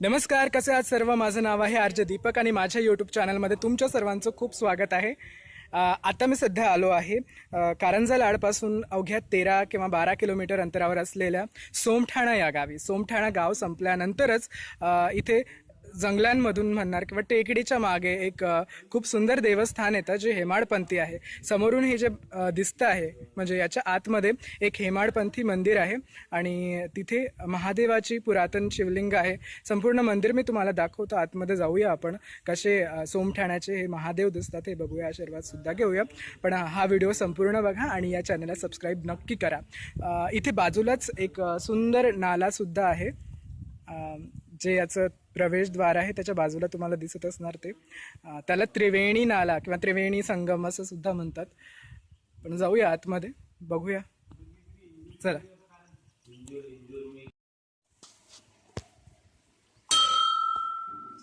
नमस्कार, कसे आहात सर्व? माझं नाव आहे आरजे दीपक आणि माझ्या यूट्यूब चॅनलमध्ये तुमच्या सर्वांचं खूप स्वागत आहे. आता मी सध्या आलो आहे कारंजा लाडपासून अवघ्या 13 किंवा 12 किलोमीटर अंतरावर असलेल्या सोमठाणा या गावी. सोमठाणा गाव संपल्यानंतरच इथे जंगलांमधून म्हणणार किंवा टेकडीच्या मागे एक खूप सुंदर देवस्थान येतं जे हेमाडपंथी आहे. समोरून हे जे दिसतं आहे म्हणजे याच्या आतमध्ये एक हेमाडपंथी मंदिर आहे आणि तिथे महादेवाची पुरातन शिवलिंग आहे. संपूर्ण मंदिर मी तुम्हाला दाखवतो. आतमध्ये जाऊया आपण. कसे सोमठाण्याचे हे महादेव दिसतात हे बघूया, आशीर्वाद सुद्धा घेऊया. पण हा व्हिडिओ संपूर्ण बघा आणि या चॅनलला सबस्क्राईब नक्की करा. इथे बाजूलाच एक सुंदर नाला सुद्धा आहे. जे याचं प्रवेशद्वार आहे त्याच्या बाजूला तुम्हाला दिसत असणार ते. त्याला त्रिवेणी नाला किंवा त्रिवेणी संगम असं सुद्धा म्हणतात. पण जाऊया आतमध्ये, बघूया. चला.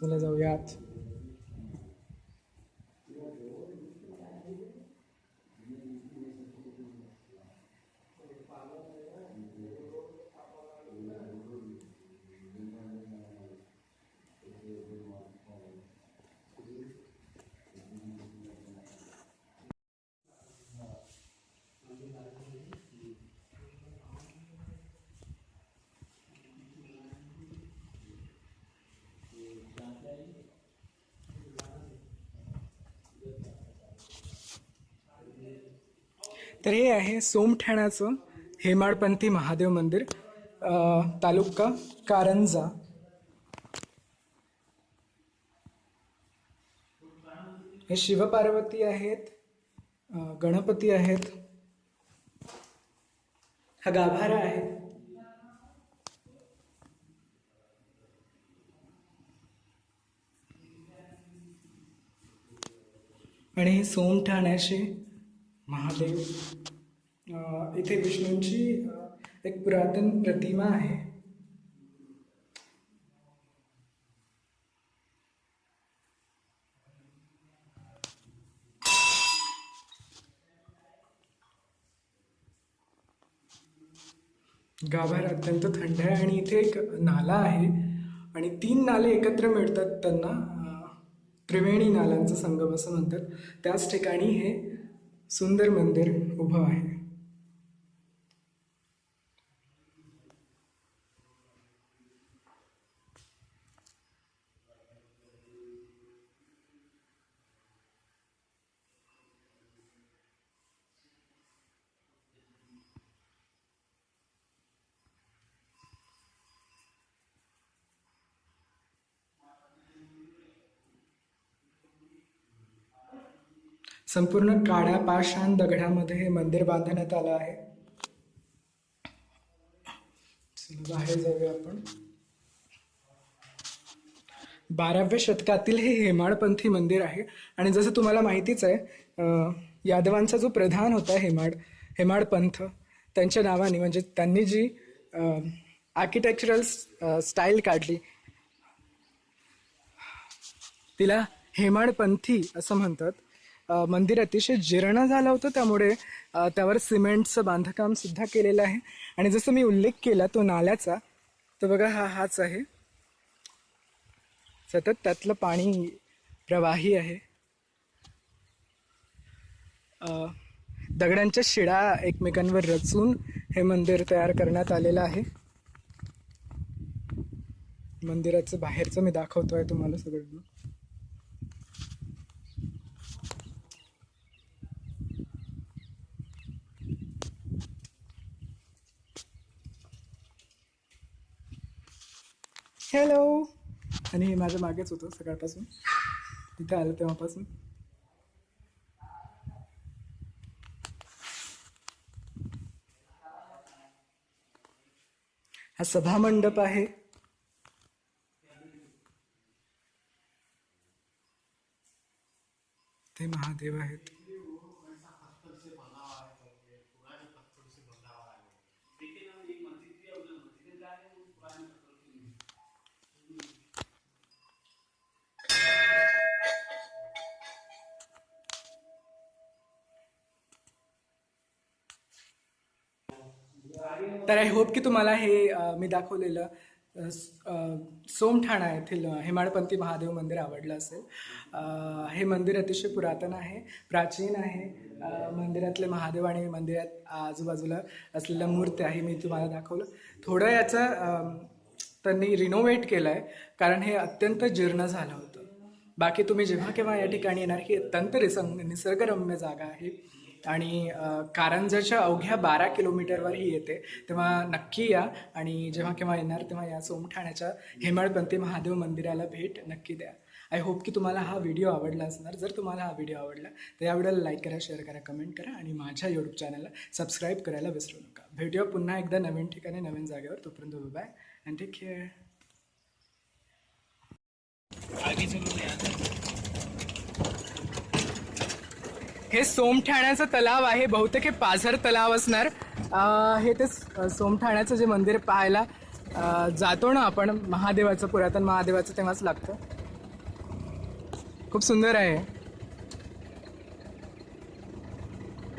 चला जाऊया आत. तर हे आहे सोमठाण्याचं हेमाडपंथी महादेव मंदिर, तालुका कारंजा. हे शिवपार्वती आहेत, गणपती आहेत, हा गाभारा आहे. आणि हे सोमठाण्याचे महादेव. इथे विष्णूंची एक पुरातन प्रतिमा आहे. गाभारा अत्यंत थंड आहे आणि इथे एक नाला आहे आणि 3 नाले एकत्र मिळतात त्यांना त्रिवेणी नालांचा संगम असं म्हणतात. त्याच ठिकाणी हे सुंदर मंदिर उभं आहे. संपूर्ण काळ्या पाषाण दगडामध्ये हे मंदिर बांधण्यात आलं आहे. बाहेर जाऊया आपण. 12व्या शतकातील हे हेमाडपंथी मंदिर आहे आणि जसं तुम्हाला माहितीच आहे, यादवांचा जो प्रधान होता हेमाडपंथ, त्यांच्या नावाने म्हणजे त्यांनी जी आर्किटेक्चरल स्टाईल काढली तिला हेमाडपंथी असं म्हणतात. मंदिर अतिशय जीर्ण झालं होतं, त्यामुळे त्यावर सिमेंटचं बांधकाम सुद्धा केलेलं आहे. आणि जसं मी उल्लेख केला तो नाल्याचा, तर बघा हाच आहे. सतत त्यातलं पाणी प्रवाही आहे. दगडांच्या शिडा एकमेकांवर रचून हे मंदिर तयार करण्यात आलेलं आहे. मंदिराचं बाहेरचं मी दाखवतोय तुम्हाला सगळं. हॅलो. आणि हे माझ्या मागेच होतं सकाळपासून, इथे आलं तेव्हापासून. हा सभामंडप आहे. ते महादेव आहेत. तर आय होप की तुम्हाला हे मी दाखवलेलं सोमठाणा येथील हेमाडपंथी महादेव मंदिर आवडलं असेल. हे मंदिर अतिशय पुरातन आहे, प्राचीन आहे. मंदिरातले महादेव आणि मंदिरात आजूबाजूला असलेल्या मूर्त्या आहे मी तुम्हाला दाखवलं. थोडं याचं त्यांनी रिनोव्हेट केलं आहे कारण हे अत्यंत जीर्ण झालं होतं. बाकी तुम्ही जेव्हा केव्हा या ठिकाणी येणार, ही अत्यंत निसर्गरम्य जागा आहे आणि कारंजाच्या अवघ्या 12 किलोमीटरवर ही येते. तेव्हा नक्की या आणि जेव्हा केव्हा येणार तेव्हा या सोमठाण्याच्या हेमाडपंथी महादेव मंदिराला भेट नक्की द्या. आय होप की तुम्हाला हा व्हिडिओ आवडला असणार. जर तुम्हाला हा व्हिडिओ आवडला तर या व्हिडिओला लाईक करा, शेअर करा, कमेंट करा आणि माझ्या यूट्यूब चॅनलला सबस्क्राईब करायला विसरू नका. भेटूया पुन्हा एकदा नवीन ठिकाणी, नवीन जागेवर. तोपर्यंत बाय अँड टेक केअर. हे सोमठाण्याचं तलाव आहे, बहुतेक हे पाझर तलाव असणार. हे ते सोमठाण्याचं जे मंदिर पाहायला जातो ना आपण, महादेवाचं, पुरातन महादेवाचं, तेव्हाच लागतं. खूप सुंदर आहे.